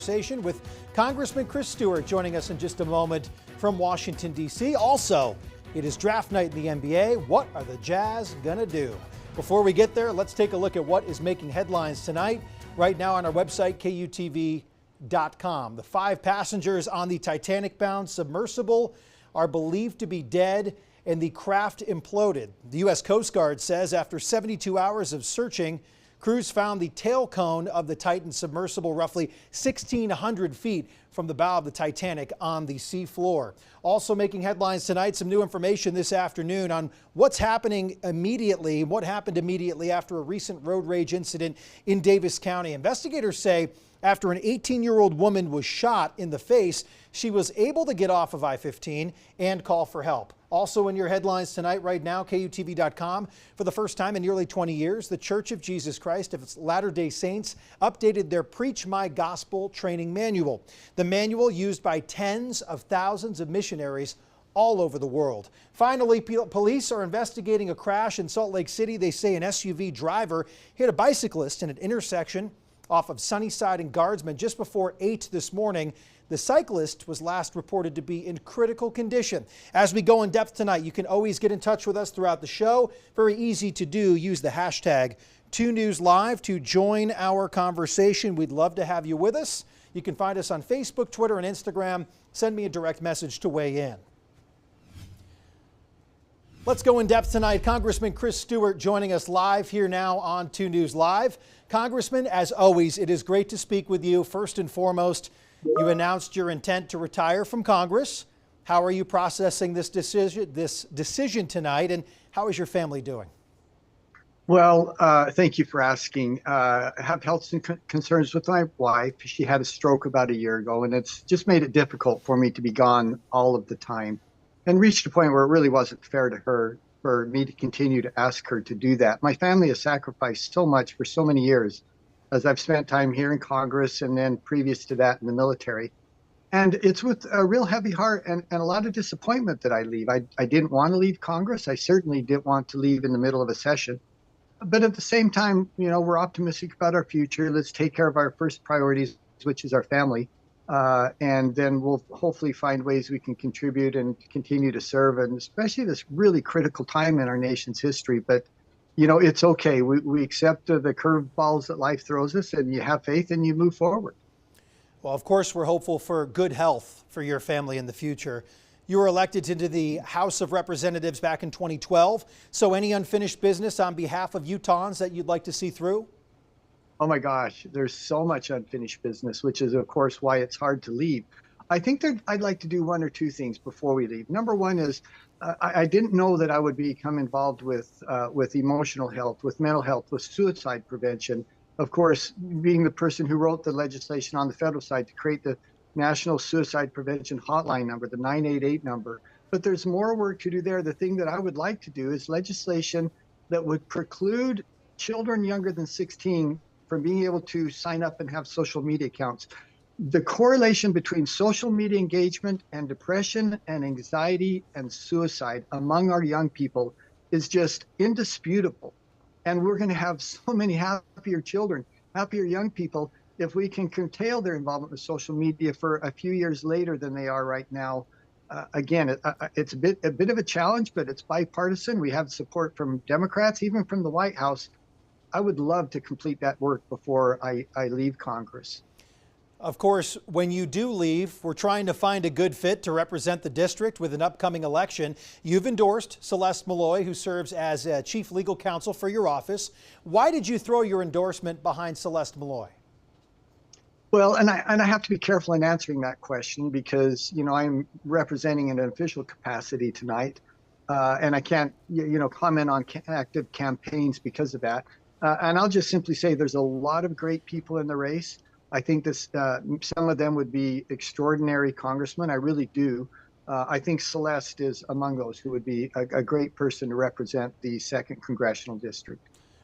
Conversation with Congressman Chris Stewart joining us in just a moment from Washington, D.C. Also, it is draft night in the NBA. What are the Jazz gonna do? Before we get there, let's take a look at what is making headlines tonight. Right now on our website, KUTV.com. The 5 passengers on the Titanic-bound submersible are believed to be dead and the craft imploded. The U.S. Coast Guard says after 72 hours of searching, crews found the tail cone of the Titan submersible roughly 1,600 feet from the bow of the Titanic on the sea floor. Also making headlines tonight, some new information this afternoon on what's happening immediately, what happened immediately after a recent road rage incident in Davis County. Investigators say after an 18-year-old woman was shot in the face, she was able to get off of I-15 and call for help. Also in your headlines tonight, right now, KUTV.com. For the first time in nearly 20 years, the Church of Jesus Christ of its Latter-day Saints updated their Preach My Gospel training manual. The manual used by tens of thousands of missionaries all over the world. Finally, police are investigating a crash in Salt Lake City. They say an SUV driver hit a bicyclist in an intersection off of Sunnyside and Guardsman just before 8 this morning. The cyclist was last reported to be in critical condition. As we go in depth tonight, you can always get in touch with us throughout the show. Very easy to do. Use the hashtag 2NewsLive to join our conversation. We'd love to have you with us. You can find us on Facebook, Twitter, and Instagram. Send me a direct message to weigh in. Let's go in depth tonight. Congressman Chris Stewart joining us live here now on 2 News Live. Congressman, as always, it is great to speak with you. First and foremost, you announced your intent to retire from Congress. How are you processing this decision tonight, and how is your family doing? Well, thank you for asking. I have health concerns with my wife. She had a stroke about a year ago, and it's just made it difficult for me to be gone all of the time, and reached a point where it really wasn't fair to her for me to continue to ask her to do that. My family has sacrificed so much for so many years, as I've spent time here in Congress and then previous to that in the military. And it's with a real heavy heart and a lot of disappointment that I leave. I didn't want to leave Congress. I certainly didn't want to leave in the middle of a session. But at the same time, you know, we're optimistic about our future. Let's take care of our first priorities, which is our family. And then we'll hopefully find ways we can contribute and continue to serve, and especially this really critical time in our nation's history. But you know, it's okay. We accept the curveballs that life throws us, and you have faith and you move forward. Well, of course, we're hopeful for good health for your family in the future. You were elected into the House of Representatives back in 2012. So any unfinished business on behalf of Utahns that you'd like to see through? Oh my gosh, there's so much unfinished business, which is, of course, why it's hard to leave. I think that I'd like to do one or two things before we leave. Number one is I didn't know that I would become involved with emotional health, with mental health, with suicide prevention. Of course, being the person who wrote the legislation on the federal side to create the National Suicide Prevention Hotline number, the 988 number. But there's more work to do there. The thing that I would like to do is legislation that would preclude children younger than 16 from being able to sign up and have social media accounts. The correlation between social media engagement and depression and anxiety and suicide among our young people is just indisputable. And we're going to have so many happier children, happier young people, if we can curtail their involvement with social media for a few years later than they are right now. Again, it's a bit of a challenge, but it's bipartisan. We have support from Democrats, even from the White House. I would love to complete that work before I leave Congress. Of course, when you do leave, we're trying to find a good fit to represent the district with an upcoming election. You've endorsed Celeste Malloy, who serves as Chief Legal Counsel for your office. Why did you throw your endorsement behind Celeste Malloy? Well, and I have to be careful in answering that question because, you know, I'm representing in an official capacity tonight, and I can't, comment on active campaigns because of that. And I'll just simply say there's a lot of great people in the race. I think some of them would be extraordinary congressmen. I really do. I think Celeste is among those who would be a great person to represent the 2nd Congressional District.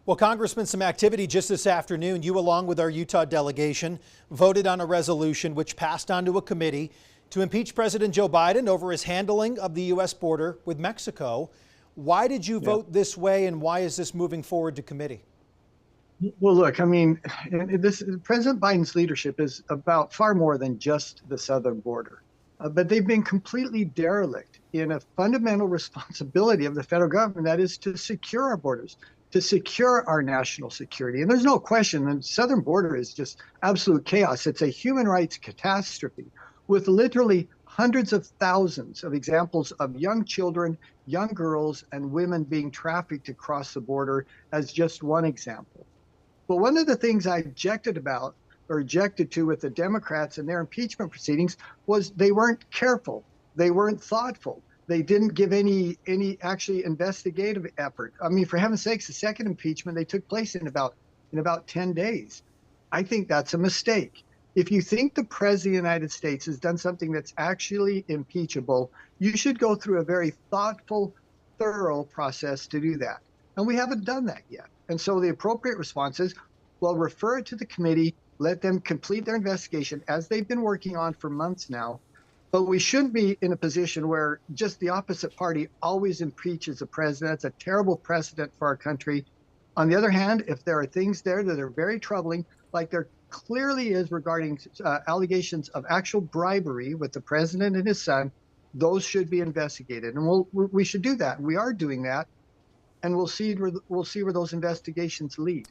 Well, Congressman, some activity just this afternoon. You, along with our Utah delegation, voted on a resolution which passed on to a committee to impeach President Joe Biden over his handling of the U.S. border with Mexico. Why did you vote this way, and why is this moving forward to committee? Well, look, I mean, this President Biden's leadership is about far more than just the southern border. But they've been completely derelict in a fundamental responsibility of the federal government, that is to secure our borders, to secure our national security. And there's no question the southern border is just absolute chaos. It's a human rights catastrophe with literally hundreds of thousands of examples of young children, young girls, and women being trafficked across the border as just one example. But one of the things I objected to with the Democrats and their impeachment proceedings was they weren't careful. They weren't thoughtful. They didn't give any actually investigative effort. I mean, for heaven's sakes, the second impeachment, they took place in about 10 days. I think that's a mistake. If you think the president of the United States has done something that's actually impeachable, you should go through a very thoughtful, thorough process to do that. And we haven't done that yet. And so the appropriate response is, well, refer it to the committee, let them complete their investigation as they've been working on for months now. But we shouldn't be in a position where just the opposite party always impeaches the president. That's a terrible precedent for our country. On the other hand, if there are things there that are very troubling, like there clearly is regarding allegations of actual bribery with the president and his son, those should be investigated. And we should do that. We are doing that. And we'll see where those investigations lead.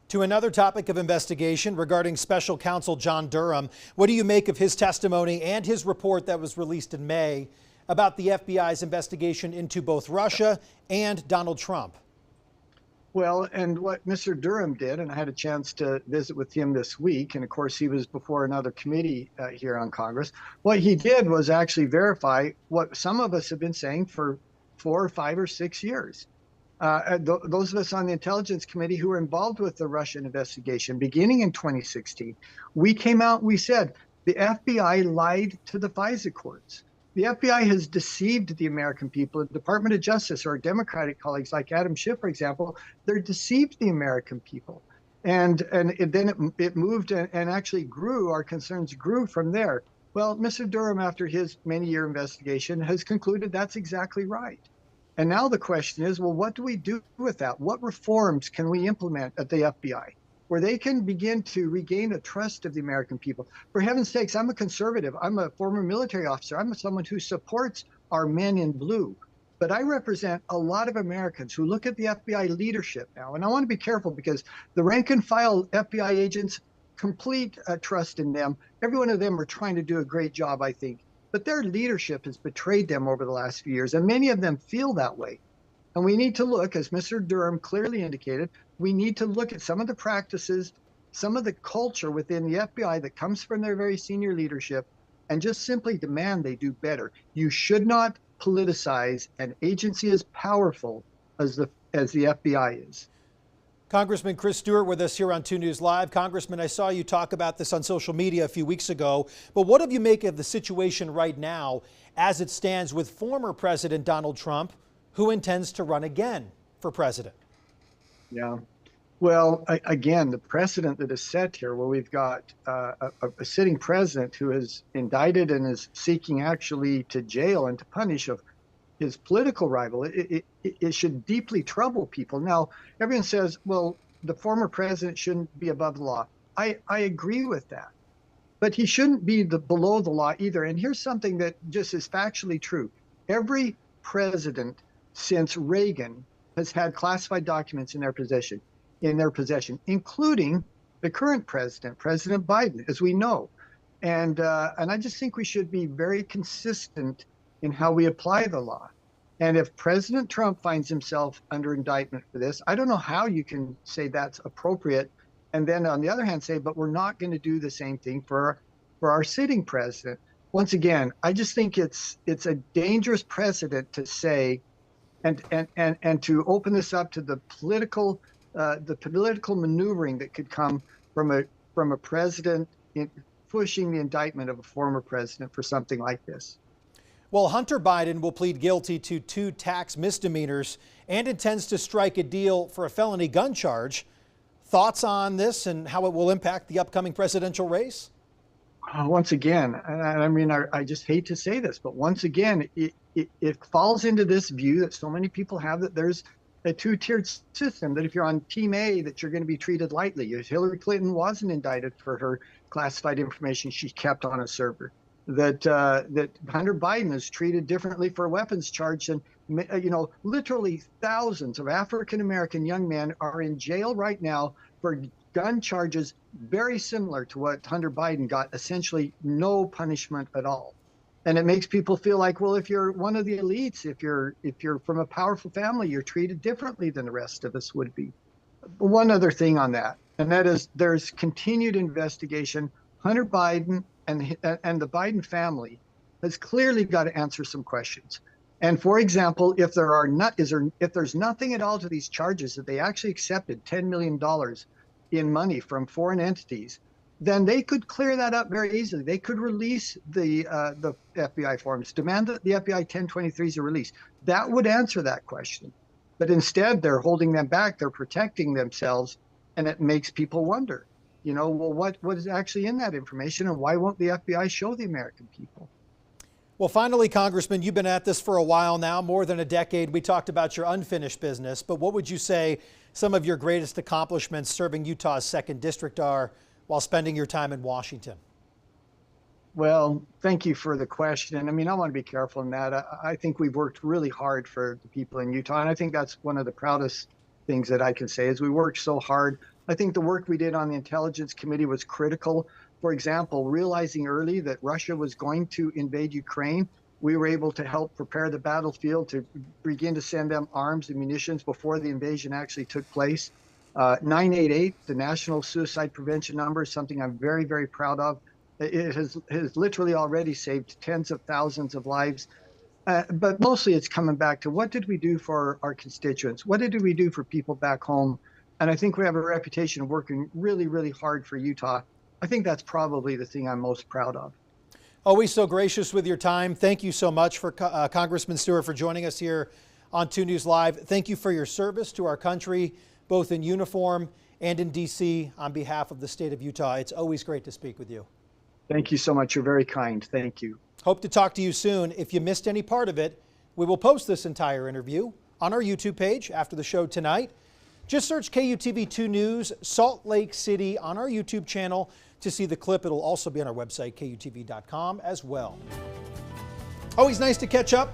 To another topic of investigation regarding Special Counsel John Durham. What do you make of his testimony and his report that was released in May about the FBI's investigation into both Russia and Donald Trump? Well, and what Mr. Durham did, and I had a chance to visit with him this week, and of course he was before another committee here on Congress. What he did was actually verify what some of us have been saying for 4 or 5 or 6 years. Those of us on the Intelligence Committee who were involved with the Russian investigation beginning in 2016, we came out and we said the FBI lied to the FISA courts. The FBI has deceived the American people. The Department of Justice, or Democratic colleagues like Adam Schiff, for example, they're deceived the American people. And then it moved and actually grew. Our concerns grew from there. Well, Mr. Durham, after his many-year investigation, has concluded that's exactly right. And now the question is, well, what do we do with that? What reforms can we implement at the FBI where they can begin to regain the trust of the American people? For heaven's sakes, I'm a conservative. I'm a former military officer. I'm someone who supports our men in blue. But I represent a lot of Americans who look at the FBI leadership now. And I want to be careful because the rank and file FBI agents, complete trust in them. Every one of them are trying to do a great job, I think. But their leadership has betrayed them over the last few years, and many of them feel that way. And we need to look, as Mr. Durham clearly indicated, we need to look at some of the practices, some of the culture within the FBI that comes from their very senior leadership, and just simply demand they do better. You should not politicize an agency as powerful as the FBI is. Congressman Chris Stewart with us here on 2 News Live. Congressman, I saw you talk about this on social media a few weeks ago, but what do you make of the situation right now as it stands with former President Donald Trump, who intends to run again for president? Yeah. Well, again, the precedent that is set here, where we've got a sitting president who is indicted and is seeking actually to jail and to punish his political rival, it should deeply trouble people. Now, everyone says, well, the former president shouldn't be above the law. I agree with that. But he shouldn't be below the law either. And here's something that just is factually true. Every president since Reagan has had classified documents in their possession, including the current president, President Biden, as we know. And I just think we should be very consistent in how we apply the law. And if President Trump finds himself under indictment for this, I don't know how you can say that's appropriate. And then on the other hand, say, but we're not going to do the same thing for our sitting president. Once again, I just think it's a dangerous precedent to say and to open this up to the political maneuvering that could come from a president pushing the indictment of a former president for something like this. Well, Hunter Biden will plead guilty to 2 tax misdemeanors and intends to strike a deal for a felony gun charge. Thoughts on this and how it will impact the upcoming presidential race? Once again, I mean, I just hate to say this, but once again, it falls into this view that so many people have that there's a two-tiered system, that if you're on Team A, that you're going to be treated lightly. Hillary Clinton wasn't indicted for her classified information she kept on a server. That Hunter Biden is treated differently for a weapons charge, and literally thousands of African American young men are in jail right now for gun charges very similar to what Hunter Biden got, essentially no punishment at all. And it makes people feel like, well, if you're one of the elites, if you're from a powerful family, you're treated differently than the rest of us would be. One other thing on that, and that is there's continued investigation. Hunter Biden and the Biden family has clearly got to answer some questions. And for example, if there's nothing at all to these charges, that they actually accepted $10 million in money from foreign entities, then they could clear that up very easily. They could release the FBI forms, demand that the FBI 1023s are released. That would answer that question. But instead, they're holding them back. They're protecting themselves, and it makes people wonder, well, what is actually in that information, and why won't the FBI show the American people? Well, finally, Congressman, you've been at this for a while now, more than a decade. We talked about your unfinished business, but what would you say some of your greatest accomplishments serving Utah's 2nd District are while spending your time in Washington? Well, thank you for the question. I mean, I want to be careful in that. I think we've worked really hard for the people in Utah, and I think that's one of the proudest things that I can say is we worked so hard. I think the work we did on the Intelligence Committee was critical. For example, realizing early that Russia was going to invade Ukraine, we were able to help prepare the battlefield to begin to send them arms and munitions before the invasion actually took place. 988, the national suicide prevention number, is something I'm very, very proud of. It has literally already saved tens of thousands of lives. But mostly it's coming back to, what did we do for our constituents? What did we do for people back home? And I think we have a reputation of working really, really hard for Utah. I think that's probably the thing I'm most proud of. Always so gracious with your time. Thank you so much for Congressman Stewart for joining us here on 2 News Live. Thank you for your service to our country, both in uniform and in D.C. On behalf of the state of Utah, it's always great to speak with you. Thank you so much. You're very kind. Thank you. Hope to talk to you soon. If you missed any part of it, we will post this entire interview on our YouTube page after the show tonight. Just search KUTV 2 News Salt Lake City on our YouTube channel to see the clip. It'll also be on our website, KUTV.com, as well. Always nice to catch up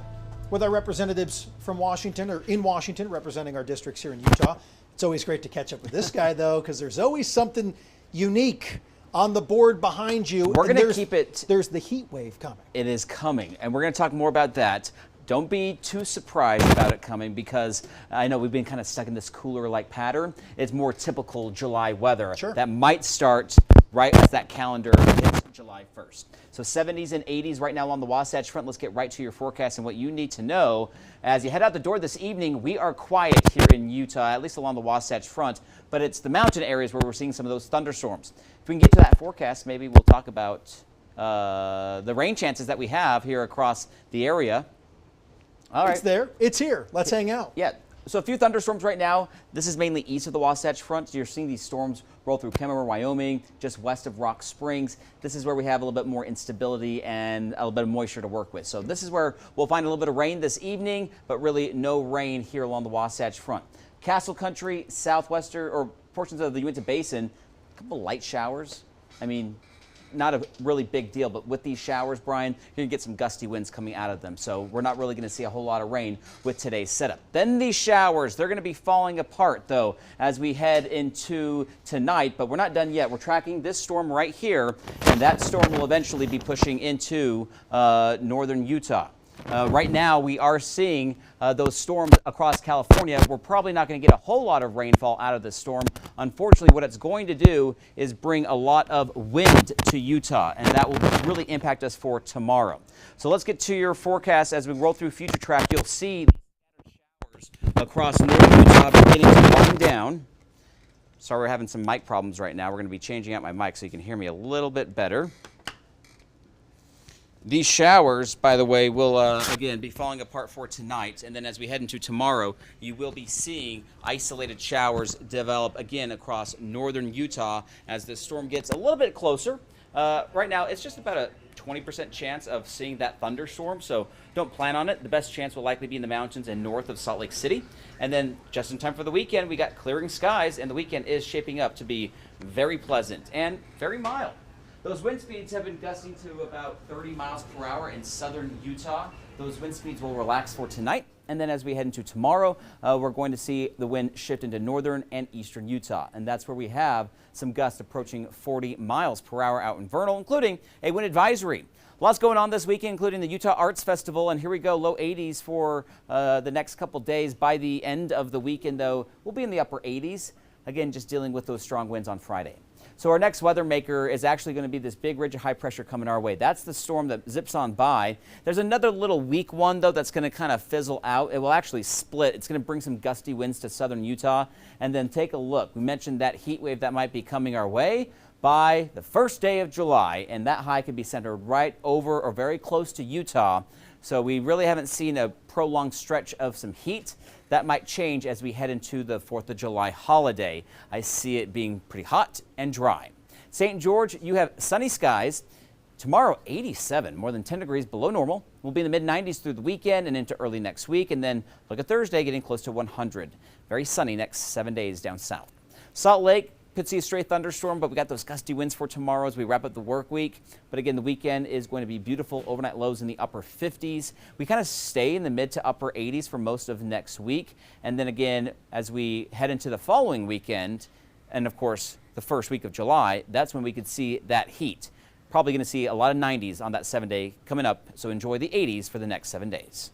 with our representatives from Washington, or in Washington, representing our districts here in Utah. It's always great to catch up with this guy, though, because there's always something unique on the board behind you. We're going to keep it. There's the heat wave coming. It is coming, and we're going to talk more about that. Don't be too surprised about it coming, because I know we've been kind of stuck in this cooler-like pattern. It's more typical July weather. Sure. That might start right as that calendar hits July 1st. So 70s and 80s right now on the Wasatch Front. Let's get right to your forecast and what you need to know. As you head out the door this evening, we are quiet here in Utah, at least along the Wasatch Front, but it's the mountain areas where we're seeing some of those thunderstorms. If we can get to that forecast, maybe we'll talk about the rain chances that we have here across the area. All right. It's there. It's here. Let's hang out. Yeah. So a few thunderstorms right now. This is mainly east of the Wasatch Front. You're seeing these storms roll through Kemmerer, Wyoming, just west of Rock Springs. This is where we have a little bit more instability and a little bit of moisture to work with. So this is where we'll find a little bit of rain this evening, but really no rain here along the Wasatch Front. Castle Country, southwestern, or portions of the Uinta Basin, a couple light showers. I mean, not a really big deal, but with these showers, Brian, you're going to get some gusty winds coming out of them. So we're not really going to see a whole lot of rain with today's setup. Then these showers, they're going to be falling apart, though, as we head into tonight. But we're not done yet. We're tracking this storm right here, and that storm will eventually be pushing into northern Utah. Right now, we are seeing those storms across California. We're probably not going to get a whole lot of rainfall out of this storm. Unfortunately, what it's going to do is bring a lot of wind to Utah, and that will really impact us for tomorrow. So let's get to your forecast. As we roll through Future Track, you'll see these showers across northern Utah beginning to wind down. Sorry, we're having some mic problems right now. We're going to be changing out my mic so you can hear me a little bit better. These showers, by the way, will again be falling apart for tonight, and then as we head into tomorrow, you will be seeing isolated showers develop again across northern Utah as the storm gets a little bit closer. Right now, it's just about a 20% chance of seeing that thunderstorm, so don't plan on it. The best chance will likely be in the mountains and north of Salt Lake City. And then just in time for the weekend, we got clearing skies, and the weekend is shaping up to be very pleasant and very mild. Those wind speeds have been gusting to about 30 miles per hour in southern Utah. Those wind speeds will relax for tonight. And then as we head into tomorrow, we're going to see the wind shift into northern and eastern Utah. And that's where we have some gusts approaching 40 miles per hour out in Vernal, including a wind advisory. Lots going on this weekend, including the Utah Arts Festival. And here we go, low 80s for the next couple days. By the end of the weekend, though, we'll be in the upper 80s. Again, just dealing with those strong winds on Friday. So our next weather maker is actually going to be this big ridge of high pressure coming our way. That's the storm that zips on by. There's another little weak one, though, that's going to kind of fizzle out. It will actually split. It's going to bring some gusty winds to southern Utah. And then take a look. We mentioned that heat wave that might be coming our way by the first day of July. And that high could be centered right over or very close to Utah. So we really haven't seen a prolonged stretch of some heat. That might change as we head into the 4th of July holiday. I see it being pretty hot and dry. St. George, you have sunny skies. Tomorrow, 87, more than 10 degrees below normal. We'll be in the mid-90s through the weekend and into early next week. And then look at Thursday, getting close to 100. Very sunny next 7 days down south. Salt Lake could see a stray thunderstorm, but we got those gusty winds for tomorrow as we wrap up the work week. But again, the weekend is going to be beautiful. Overnight lows in the upper 50s. We kind of stay in the mid to upper 80s for most of next week. And then again, as we head into the following weekend, and of course, the first week of July, that's when we could see that heat. Probably going to see a lot of 90s on that 7 day coming up. So enjoy the 80s for the next 7 days.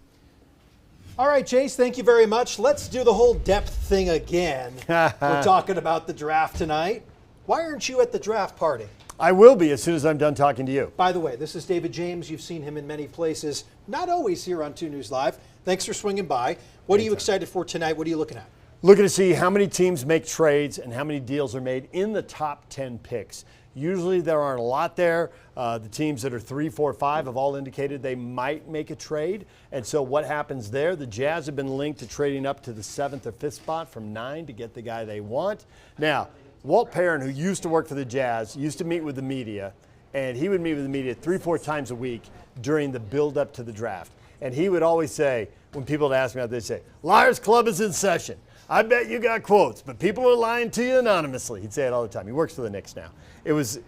All right, Chase, thank you very much. Let's do the whole depth thing again. We're talking about the draft tonight. Why aren't you at the draft party? I will be as soon as I'm done talking to you. By the way, this is David James. You've seen him in many places, not always here on 2 News Live. Thanks for swinging by. What are you excited for tonight? What are you looking at? Looking to see how many teams make trades and how many deals are made in the top 10 picks. Usually there aren't a lot there. The teams that are 3, 4, 5 have all indicated they might make a trade. And so what happens there? The Jazz have been linked to trading up to the 7th or 5th spot from 9 to get the guy they want. Now, Walt Perrin, who used to work for the Jazz, used to meet with the media, and he would meet with the media 3, 4 times a week during the build-up to the draft. And he would always say, when people would ask me, they'd say, Liars Club is in session. I bet you got quotes, but people are lying to you anonymously. He'd say it all the time. He works for the Knicks now. It was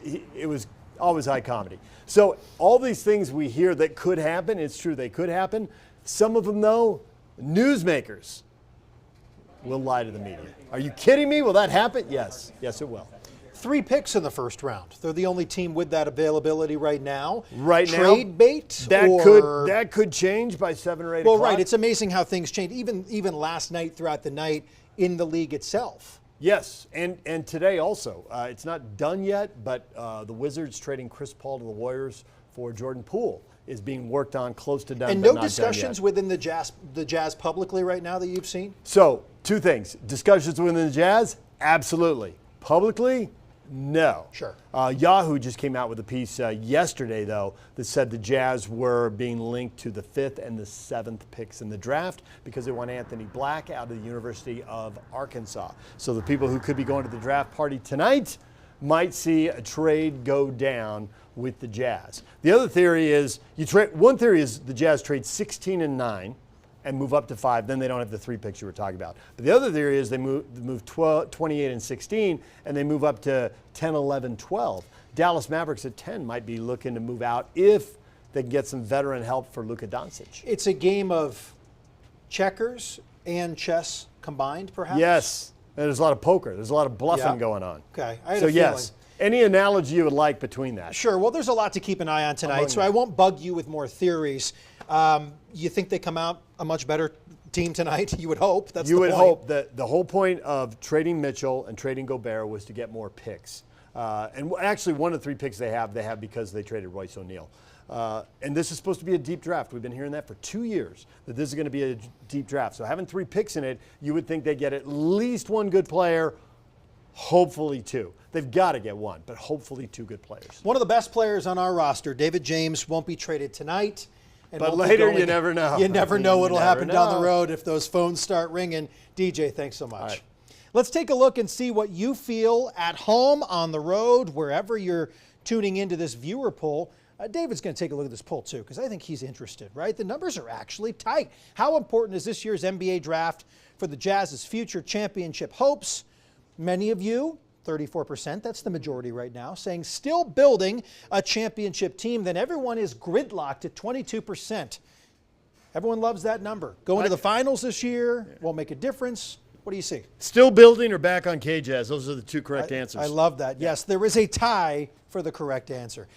always high comedy. So all these things we hear that could happen, it's true they could happen. Some of them, though, newsmakers will lie to the media. Are you kidding me? Will that happen? Yes. Yes, it will. 3 picks in the first round. They're the only team with that availability right now. Right now, trade bait. That could change by 7 or 8 o'clock. Well, right. It's amazing how things change. Even last night, throughout the night, in the league itself. Yes, and today also. It's not done yet, but the Wizards trading Chris Paul to the Warriors for Jordan Poole is being worked on, close to done. And no discussions within the Jazz publicly right now that you've seen? So 2 things: discussions within the Jazz, absolutely. Publicly, no. Sure. Yahoo just came out with a piece yesterday, though, that said the Jazz were being linked to the 5th and the 7th picks in the draft because they want Anthony Black out of the University of Arkansas. So the people who could be going to the draft party tonight might see a trade go down with the Jazz. The other theory is one theory is the Jazz trade 16 and 9 and move up to 5, then they don't have the 3 picks you were talking about. But the other theory is they move 28 and 16, and they move up to 10, 11, 12. Dallas Mavericks at 10 might be looking to move out if they can get some veteran help for Luka Doncic. It's a game of checkers and chess combined, perhaps? Yes, and there's a lot of poker. There's a lot of bluffing going on. Okay, I had so a feeling. Yes, any analogy you would like between that. Sure, well, there's a lot to keep an eye on tonight, so I won't bug you with more theories. You think they come out a much better team tonight? You would hope. That's the point. You would hope that the whole point of trading Mitchell and trading Gobert was to get more picks. And actually, one of the 3 picks they have because they traded Royce O'Neal. And this is supposed to be a deep draft. We've been hearing that for 2 years, that this is going to be a deep draft. So having 3 picks in it, you would think they get at least 1 good player, hopefully 2. They've got to get 1, but hopefully 2 good players. One of the best players on our roster, David James, won't be traded tonight. But later, you never know. You never know what will happen down the road if those phones start ringing. DJ, thanks so much. All right. Let's take a look and see what you feel at home, on the road, wherever you're tuning into this viewer poll. David's going to take a look at this poll too, because I think he's interested, right? The numbers are actually tight. How important is this year's NBA draft for the Jazz's future championship hopes? Many of you, 34%, that's the majority right now, saying still building a championship team. Then everyone is gridlocked at 22%. Everyone loves that number. Going to the finals this year won't make a difference. What do you see? Still building or back on K-Jazz? Those are the two correct answers. I love that. Yes, there is a tie for the correct answer.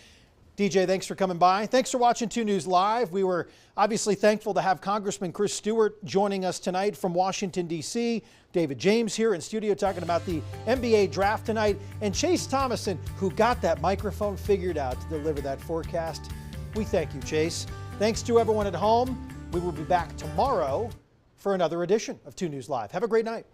DJ, thanks for coming by. Thanks for watching 2 News Live. We were obviously thankful to have Congressman Chris Stewart joining us tonight from Washington, D.C. David James here in studio talking about the NBA draft tonight. And Chase Thomason, who got that microphone figured out to deliver that forecast. We thank you, Chase. Thanks to everyone at home. We will be back tomorrow for another edition of 2 News Live. Have a great night.